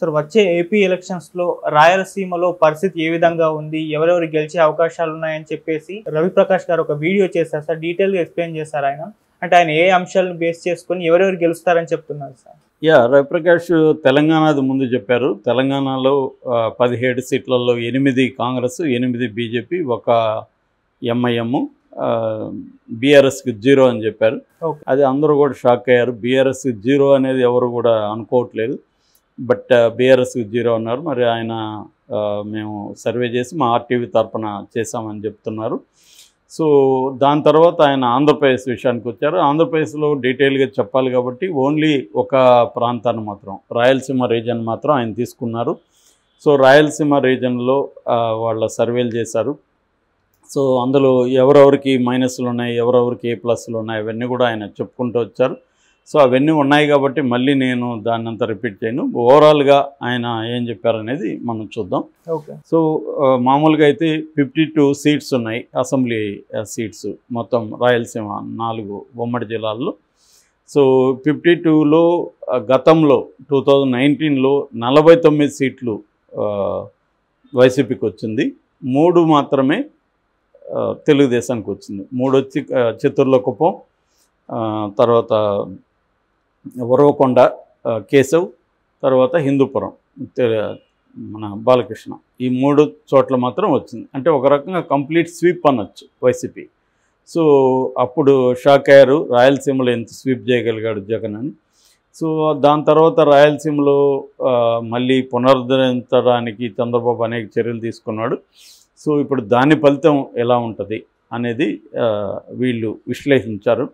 Sir వచ్చే AP ఎలక్షన్స్‌లో రాయలసీమలో పరిస్థితి ఏ విధంగా ఉంది? ఎవరెవరు గెలిచే అవకాశాలున్నాయని చెప్పేసి రవిప్రకాష్ గారు ఒక వీడియో చేశారు సార్. డీటెయిల్‌గా ఎక్స్‌ప్లెయిన్ చేశారు ఆయన. అంటే ఆయన ఏ అంశాలను బేస్ చేసుకొని ఎవరెవరు గెలుస్తారని చెప్తున్నారు సార్? రవిప్రకాష్ తెలంగాణది ముందు చెప్పారు. తెలంగాణలో 17 సీట్లలో 8 కాంగ్రెస్, 8 బీజేపీ, 1 ఎంఐఎం, బీఆర్ఎస్కి 0 అని చెప్పారు. అది అందరూ కూడా షాక్ అయ్యారు. బీఆర్ఎస్కి 0 అనేది ఎవరు కూడా అనుకోవట్లేదు. బట్ బీఆర్ఎస్కి 0 అన్నారు. మరి ఆయన మేము సర్వే చేసి మా ఆర్టీవీ తరఫున చేశామని చెప్తున్నారు. సో దాని తర్వాత ఆయన ఆంధ్రప్రదేశ్ విషయానికి వచ్చారు. ఆంధ్రప్రదేశ్లో డీటెయిల్గా చెప్పాలి కాబట్టి ఓన్లీ ఒక ప్రాంతాన్ని మాత్రం, రాయలసీమ రీజన్ మాత్రం ఆయన తీసుకున్నారు. సో రాయలసీమ రీజన్లో వాళ్ళ సర్వేలు చేశారు. సో అందులో ఎవరెవరికి మైనస్లు ఉన్నాయి, ఎవరెవరికి ఏ ప్లస్లు ఉన్నాయి, అవన్నీ కూడా ఆయన చెప్పుకుంటూ వచ్చారు. సో అవన్నీ ఉన్నాయి కాబట్టి మళ్ళీ నేను దాన్ని అంతా రిపీట్ చేయను. ఓవరాల్గా ఆయన ఏం చెప్పారనేది మనం చూద్దాం. ఓకే. సో మామూలుగా అయితే 52 సీట్స్ ఉన్నాయి, అసెంబ్లీ సీట్స్ మొత్తం రాయలసీమ 4 ఉమ్మడి జిల్లాల్లో. సో 52లో గతంలో 2019లో 49 సీట్లు వైసీపీకి వచ్చింది. 3 మాత్రమే తెలుగుదేశానికి వచ్చింది. 3 వచ్చి చిత్తూరులో కుప్పం, తర్వాత ఉరవకొండ కేశవ్, తర్వాత హిందూపురం మన బాలకృష్ణ, ఈ 3 చోట్ల మాత్రం వచ్చింది. అంటే ఒక రకంగా కంప్లీట్ స్వీప్ అనొచ్చు వైసీపీ. సో అప్పుడు షాక్ అయ్యారు, రాయలసీమలో ఎంత స్వీప్ చేయగలిగాడు జగన్ అని. సో దాని తర్వాత రాయలసీమలో మళ్ళీ పునరుద్ధరించడానికి చంద్రబాబు అనేక చర్యలు తీసుకున్నాడు. సో ఇప్పుడు దాని ఫలితం ఎలా ఉంటుంది అనేది వీళ్ళు విశ్లేషించారు.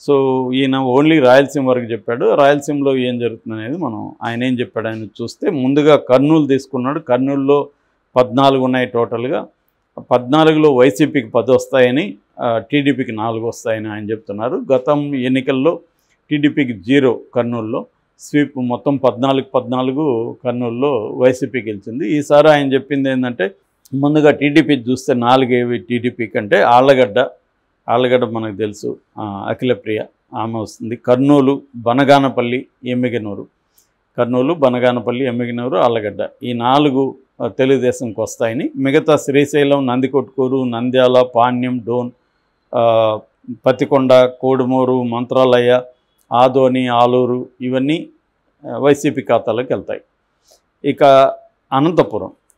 సో ఈయన ఓన్లీ రాయలసీమ వరకు చెప్పాడు. రాయలసీమలో ఏం జరుగుతుంది అనేది మనం ఆయన ఏం చెప్పాడు ఆయన చూస్తే, ముందుగా కర్నూలు తీసుకున్నాడు. కర్నూలులో 14 ఉన్నాయి టోటల్గా. 14లో వైసీపీకి 10 వస్తాయని, టీడీపీకి 4 వస్తాయని ఆయన చెప్తున్నారు. గతం ఎన్నికల్లో టీడీపీకి 0 కర్నూలులో, స్వీప్ మొత్తం 14 కర్నూలులో వైసీపీ గెలిచింది. ఈసారి ఆయన చెప్పింది ఏంటంటే, ముందుగా టీడీపీ చూస్తే 4 ఏవి టీడీపీ కంటే, ఆళ్ళగడ్డ మనకు తెలుసు, అఖిలప్రియ ఆమె వస్తుంది. కర్నూలు, బనగానపల్లి, ఎమ్మిగనూరు. కర్నూలు, బనగానపల్లి, ఎమ్మిగనూరు, ఆళ్ళగడ్డ, ఈ 4 తెలుగుదేశంకి వస్తాయని, మిగతా శ్రీశైలం, నందికొట్కూరు, నంద్యాల, పాణ్యం, డోన్, పతికొండ, కోడుమూరు, మంత్రాలయ, ఆదోని, ఆలూరు ఇవన్నీ వైసీపీ ఖాతాలోకి వెళ్తాయి. ఇక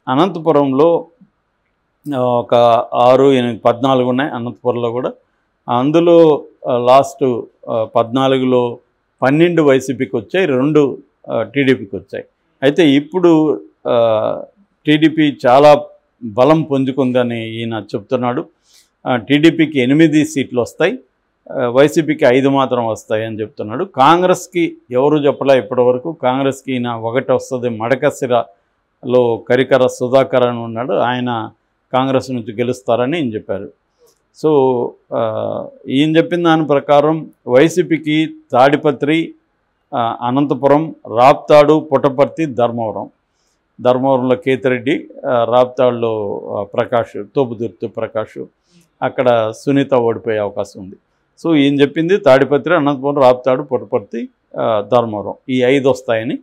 అనంతపురంలో ఒక 6, 8, 14 ఉన్నాయి అనంతపురంలో కూడా. అందులో లాస్ట్ 14లో 12 వైసీపీకి వచ్చాయి, 2 టీడీపీకి వచ్చాయి. అయితే ఇప్పుడు టీడీపీ చాలా బలం పుంజుకుందని ఈయన చెప్తున్నాడు. టీడీపీకి 8 సీట్లు వస్తాయి, వైసీపీకి 5 మాత్రం వస్తాయి అని చెప్తున్నాడు. కాంగ్రెస్కి ఎవరు చెప్పలే ఇప్పటివరకు. కాంగ్రెస్కి ఈయన 1 వస్తుంది. మడకశిరలో కరికర సుధాకర్ అని ఉన్నాడు, ఆయన కాంగ్రెస్ నుంచి గెలుస్తారని ఈయన చెప్పారు. సో ఈయన చెప్పిన దాని ప్రకారం వైసీపీకి తాడిపత్రి, అనంతపురం, రాప్తాడు, పుట్టపర్తి, ధర్మవరంలో కేతిరెడ్డి, రాప్తాడులో ప్రకాష్, తోపుదుర్తి ప్రకాష్, అక్కడ సునీత ఓడిపోయే అవకాశం ఉంది. సో ఈయన చెప్పింది తాడిపత్రి, అనంతపురం, రాప్తాడు, పుట్టపర్తి, ధర్మవరం, ఈ 5 వస్తాయని.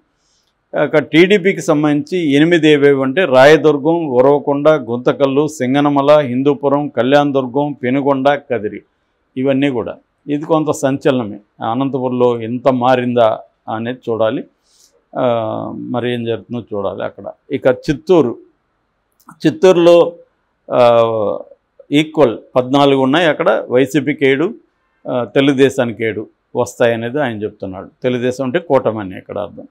అక్కడ టీడీపీకి సంబంధించి 8 ఏవేవి అంటే, రాయదుర్గం, ఉరవకొండ, గుంతకల్లు, సింగనమల, హిందూపురం, కళ్యాణదుర్గం, పెనుగొండ, కదిరి, ఇవన్నీ కూడా. ఇది కొంత సంచలనమే. అనంతపురంలో ఎంత మారిందా అనేది చూడాలి, మరి ఏం జరుగుతుందో చూడాలి అక్కడ. ఇక చిత్తూరులో ఈక్వల్ 14 ఉన్నాయి. అక్కడ వైసీపీకి 7, తెలుగుదేశానికి 7 వస్తాయనేది ఆయన చెప్తున్నాడు. తెలుగుదేశం అంటే కూటమి అని ఇక్కడ అర్థం.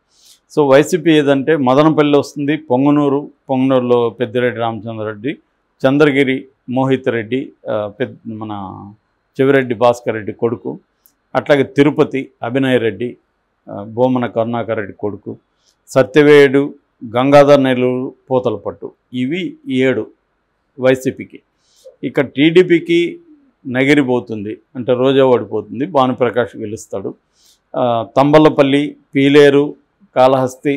సో వైసీపీ ఏదంటే మదనపల్లి వస్తుంది, పొంగనూరులో పెద్దిరెడ్డి రామచంద్రరెడ్డి, చంద్రగిరి మోహిత్ రెడ్డి, మన చెవిరెడ్డి భాస్కర్ రెడ్డి కొడుకు, అట్లాగే తిరుపతి అభినయ్ రెడ్డి, బోమన కరుణాకర్ రెడ్డి కొడుకు, సత్యవేడు, గంగాధర్ నెల్లూరు, పూతలపట్టు, ఇవి 7 వైసీపీకి. ఇక టీడీపీకి నగిరిపోతుంది, అంటే రోజా ఓడిపోతుంది, భానుప్రకాష్ గెలుస్తాడు. తంబలపల్లి, పీలేరు, కాళహస్తి,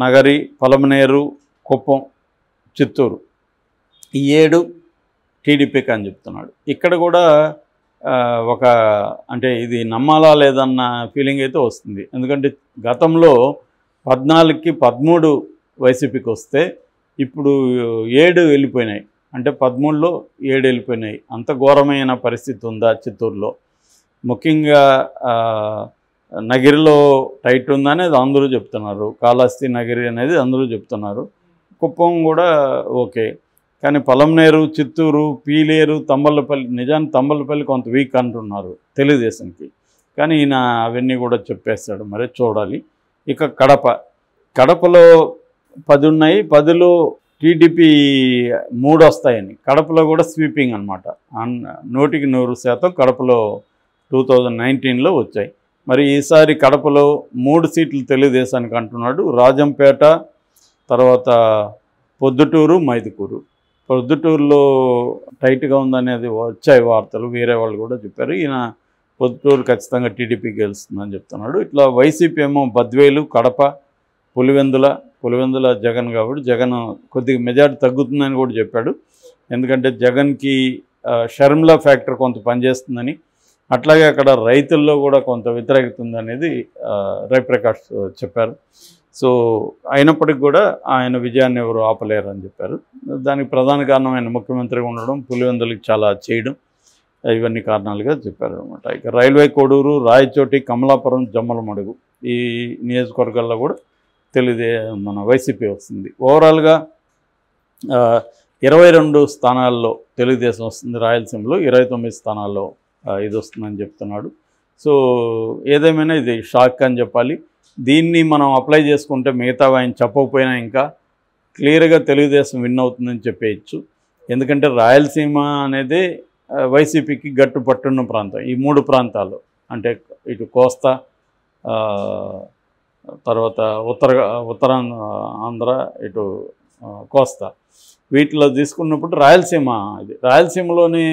నగరి, పలమనేరు, కుప్పం, చిత్తూరు, ఈ 7 టీడీపీకి అని చెప్తున్నాడు. ఇక్కడ కూడా ఒక అంటే ఇది నమ్మాలా లేదన్న ఫీలింగ్ అయితే వస్తుంది. ఎందుకంటే గతంలో 14కి 13 వైసీపీకి వస్తే ఇప్పుడు 7 వెళ్ళిపోయినాయి. అంటే 13లో 7 వెళ్ళిపోయినాయి. అంత ఘోరమైన పరిస్థితి ఉందా చిత్తూరులో? ముఖ్యంగా నగిరిలో టైట్ ఉందనేది అందరూ చెప్తున్నారు. కాళహస్తి నగిరి అనేది అందరూ చెప్తున్నారు. కుప్పం కూడా ఓకే. కానీ పలమనేరు, చిత్తూరు, పీలేరు, తంబలపల్లి, నిజానికి తంబలపల్లి కొంత వీక్ అంటున్నారు తెలుగుదేశంకి. కానీ ఈయన అవన్నీ కూడా చెప్పేస్తాడు, మరి చూడాలి. ఇక కడపలో 10 ఉన్నాయి. 10లో టీడీపీ 3 వస్తాయని. కడపలో కూడా స్వీపింగ్ అనమాట. 100కి 100% కడపలో 2019లో వచ్చాయి. మరి ఈసారి కడపలో 3 సీట్లు తెలుగుదేశానికి అంటున్నాడు. రాజంపేట, తర్వాత పొద్దుటూరు, మైదుకూరు. పొద్దుటూరులో టైట్గా ఉందనేది వచ్చాయి వార్తలు, వేరే వాళ్ళు కూడా చెప్పారు. ఈయన పొద్దుటూరు ఖచ్చితంగా టీడీపీ గెలుస్తుందని చెప్తున్నాడు. ఇట్లా వైసీపీ ఏమో బద్వేలు, కడప, పులివెందుల జగన్ కాబట్టి జగన్ కొద్దిగా మెజార్టీ తగ్గుతుందని కూడా చెప్పాడు. ఎందుకంటే జగన్కి షర్మిలా ఫ్యాక్టర్ కొంత పనిచేస్తుందని, అట్లాగే అక్కడ రైతుల్లో కూడా కొంత వ్యతిరేకత ఉందనేది రవిప్రకాష్ చెప్పారు. సో అయినప్పటికీ కూడా ఆయన విజయాన్ని ఎవరు ఆపలేరు అని చెప్పారు. దానికి ప్రధాన కారణం ఆయన ముఖ్యమంత్రిగా ఉండడం, పులివెందులకి చాలా చేయడం, ఇవన్నీ కారణాలుగా చెప్పారు అనమాట. ఇక రైల్వే కోడూరు, రాయచోటి, కమలాపురం, జమ్మలమడుగు ఈ నియోజకవర్గాల్లో కూడా మన వైసీపీ వస్తుంది. ఓవరాల్గా 22 స్థానాల్లో తెలుగుదేశం వస్తుంది. రాయలసీమలో 29 స్థానాల్లో ఇది వస్తుందని చెప్తున్నాడు. సో ఏదేమైనా ఇది షాక్ అని చెప్పాలి. దీన్ని మనం అప్లై చేసుకుంటే మిగతా ఆయన చెప్పకపోయినా ఇంకా క్లియర్గా తెలుగుదేశం విన్ అవుతుందని చెప్పేయచ్చు. ఎందుకంటే రాయలసీమ అనేది వైసీపీకి గట్టు పట్టున్న ప్రాంతం. ఈ 3 ప్రాంతాలు అంటే ఇటు కోస్తా, తర్వాత ఉత్తరాంధ్ర, ఇటు కోస్తా, వీటిలో తీసుకున్నప్పుడు రాయలసీమలోనే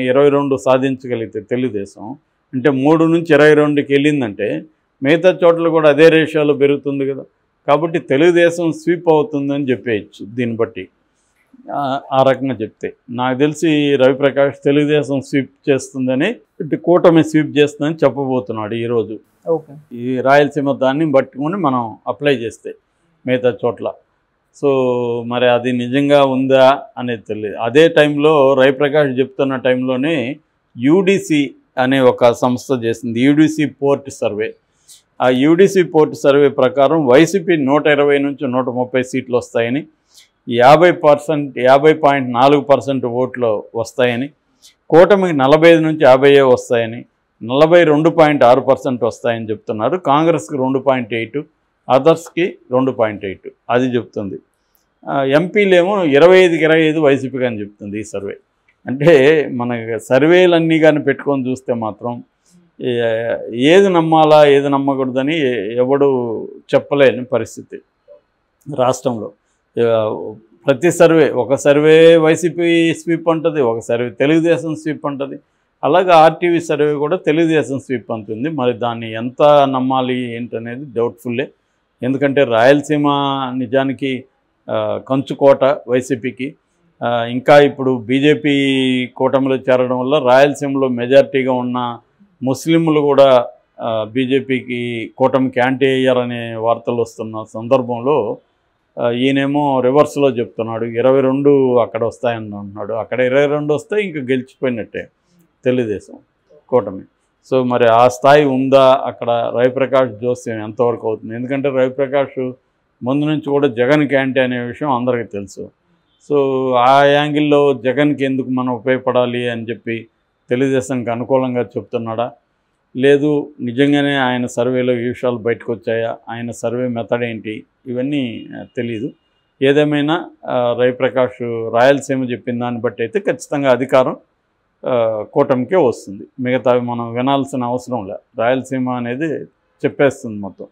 22 సాధించగలిగితే తెలుగుదేశం అంటే 3 నుంచి 22కి వెళ్ళిందంటే మిగతా చోట్ల కూడా అదే రేషియోలో పెరుగుతుంది కదా. కాబట్టి తెలుగుదేశం స్వీప్ అవుతుందని చెప్పేయచ్చు దీన్ని బట్టి. ఆ రకంగా చెప్తే నాకు తెలిసి రవిప్రకాష్ తెలుగుదేశం స్వీప్ చేస్తుందని, ఇటు కూటమి స్వీప్ చేస్తుందని చెప్పబోతున్నాడు ఈరోజు. ఓకే, ఈ రాయలసీమ దాన్ని పట్టుకొని మనం అప్లై చేస్తే మిగతా చోట్ల. సో మరి అది నిజంగా ఉందా అనేది తెలియదు. అదే టైంలో రవిప్రకాష్ చెప్తున్న టైంలోనే యూడిసి అనే ఒక సంస్థ చేసింది యూడిసి పోర్ట్ సర్వే. ఆ యూడిసి పోర్ట్ సర్వే ప్రకారం వైసీపీ 120 నుంచి 130 సీట్లు వస్తాయని, 50.4% ఓట్లు వస్తాయని, కూటమికి 45 నుంచి 50 వస్తాయని, 42.6% వస్తాయని చెప్తున్నారు. కాంగ్రెస్కి 2.8, అదర్స్కి 2.8 అది చెప్తుంది. ఎంపీలేమో 25కి 25 వైసీపీకి అని చెప్తుంది ఈ సర్వే. అంటే మన సర్వేలన్నీ కానీ పెట్టుకొని చూస్తే మాత్రం ఏది నమ్మాలా ఏది నమ్మకూడదని ఎవడు చెప్పలేని పరిస్థితి రాష్ట్రంలో. ప్రతి ఒక సర్వే వైసీపీ స్వీప్ అంటుంది, ఒక సర్వే తెలుగుదేశం స్వీప్ అంటుంది. అలాగే ఆర్టీవీ సర్వే కూడా తెలుగుదేశం స్వీప్ అంటుంది. మరి దాన్ని ఎంత నమ్మాలి ఏంటనేది డౌట్ఫుల్లే. ఎందుకంటే రాయలసీమ నిజానికి కంచుకోట వైసీపీకి. ఇంకా ఇప్పుడు బీజేపీ కూటమిలో చేరడం వల్ల రాయలసీమలో మెజారిటీగా ఉన్న ముస్లింలు కూడా బీజేపీకి కూటమికి యాంటీ అయ్యారనే వార్తలు వస్తున్న సందర్భంలో ఈయనేమో రివర్స్లో చెప్తున్నాడు 22 అక్కడ వస్తాయని అంటున్నాడు. అక్కడ 22 వస్తే ఇంకా గెలిచిపోయినట్టే తెలుగుదేశం కూటమి. సో మరి ఆ స్థాయి ఉందా అక్కడ? రవిప్రకాష్ జోస్యం ఎంతవరకు అవుతుంది? ఎందుకంటే రవిప్రకాష్ ముందు నుంచి కూడా జగన్కి యాంటీ అనే విషయం అందరికీ తెలుసు. సో ఆ యాంగిల్లో జగన్కి ఎందుకు మనం ఉపయోగపడాలి అని చెప్పి తెలుగుదేశానికి అనుకూలంగా చెప్తున్నాడా, లేదు నిజంగానే ఆయన సర్వేలో ఈ విషయాలు బయటకు వచ్చాయా, ఆయన సర్వే మెథడ్ ఏంటి, ఇవన్నీ తెలీదు. ఏదేమైనా రవిప్రకాష్ రాయలసీమ చెప్పిన దాన్ని బట్టి అయితే ఖచ్చితంగా అధికారం కూటమికే వస్తుంది. మిగతావి మనం వినాల్సిన అవసరం లే. రాయలసీమ అనేది చెప్పేస్తుంది మొత్తం.